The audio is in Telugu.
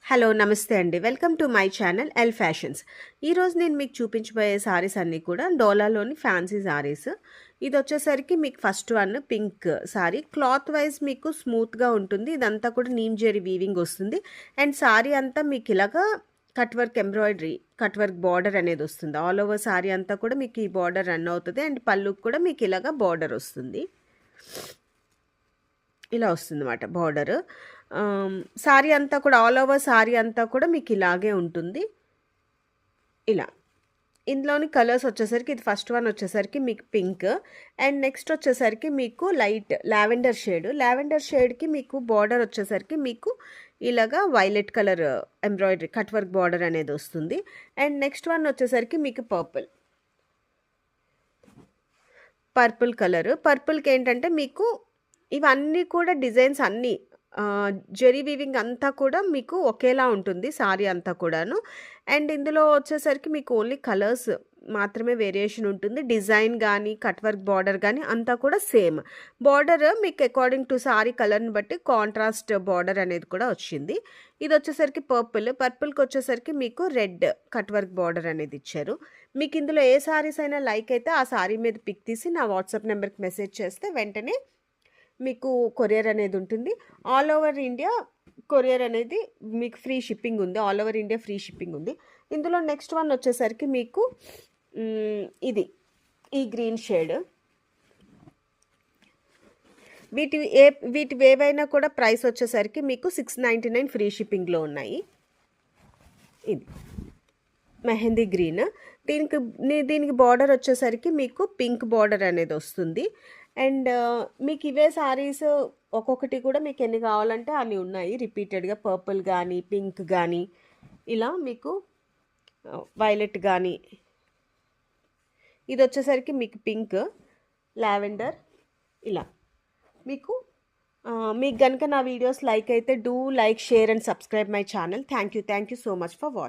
హలో నమస్తే అండి. Welcome to my channel L fashions. ఈరోజు నేను మీకు చూపించబోయే సారీస్ అన్నీ కూడా డోలాలోని ఫ్యాన్సీ సారీస్. ఇదొచ్చేసరికి మీకు first one pink sorry. Cloth wise మీకు స్మూత్‌గా ఉంటుంది. ఇదంతా కూడా నీమ్ జెరీ వీవింగ్ వస్తుంది. అండ్ సారీ అంతా మీకు ఇలాగా cut work embroidery, cut work border అనేది వస్తుంది. ఆల్ ఓవర్ సారీ అంతా కూడా మీకు ఈ బార్డర్ రన్ అవుతుంది. అండ్ పళ్ళుకి కూడా మీకు ఇలాగా బార్డర్ వస్తుంది. ఇలా వస్తుందన్నమాట బార్డర్. సారీ అంతా కూడా ఆల్ ఓవర్ సారీ అంతా కూడా మీకు ఇలాగే ఉంటుంది. ఇలా ఇందులోని కలర్స్ వచ్చేసరికి ఇది ఫస్ట్ వన్ వచ్చేసరికి మీకు పింక్ అండ్ నెక్స్ట్ వచ్చేసరికి మీకు లైట్ లావెండర్ షేడ్. లావెండర్ షేడ్కి మీకు బార్డర్ వచ్చేసరికి మీకు ఇలాగా violet colour embroidery cut work border అనేది వస్తుంది. అండ్ నెక్స్ట్ వన్ వచ్చేసరికి మీకు పర్పుల్ కలర్. పర్పుల్కి ఏంటంటే మీకు ఇవన్నీ కూడా డిజైన్స్ అన్నీ జెరీ వీవింగ్ అంతా కూడా మీకు ఒకేలా ఉంటుంది సారీ అంతా కూడాను. అండ్ ఇందులో వచ్చేసరికి మీకు ఓన్లీ కలర్స్ మాత్రమే వేరియేషన్ ఉంటుంది. డిజైన్ కానీ కట్ వర్క్ బార్డర్ కానీ అంతా కూడా సేమ్. బార్డర్ మీకు అకార్డింగ్ టు సారీ కలర్ని బట్టి కాంట్రాస్ట్ బార్డర్ అనేది కూడా వచ్చింది. ఇది వచ్చేసరికి పర్పుల్కి వచ్చేసరికి మీకు రెడ్ కట్ వర్క్ బార్డర్ అనేది ఇచ్చారు. మీకు ఇందులో ఏ సారీస్ అయినా లైక్ అయితే ఆ సారీ మీద పిక్ తీసి నా వాట్సాప్ నెంబర్కి మెసేజ్ చేస్తే వెంటనే మీకు కొరియర్ అనేది ఉంటుంది. ఆల్ ఓవర్ ఇండియా కొరియర్ అనేది మీకు ఫ్రీ షిప్పింగ్ ఉంది. All over India free shipping ఉంది. ఇందులో నెక్స్ట్ వన్ వచ్చేసరికి మీకు ఇది ఈ గ్రీన్ షేడ్. వీటి ఏవైనా కూడా ప్రైస్ వచ్చేసరికి మీకు 699 ఫ్రీ షిప్పింగ్లో ఉన్నాయి. ఇది మెహందీ గ్రీన్. దీనికి బార్డర్ వచ్చేసరికి మీకు పింక్ బార్డర్ అనేది వస్తుంది. అండ్ మీకు ఇవే సారీస్ ఒక్కొక్కటి కూడా మీకు ఎన్ని కావాలంటే అన్ని ఉన్నాయి రిపీటెడ్గా. పర్పుల్ కానీ పింక్ కానీ ఇలా మీకు వైలెట్ కానీ. ఇది వచ్చేసరికి మీకు పింక్, లావెండర్ ఇలా మీకు కనుక నా వీడియోస్ లైక్ అయితే do like, share and subscribe my channel. Thank you so much for watching.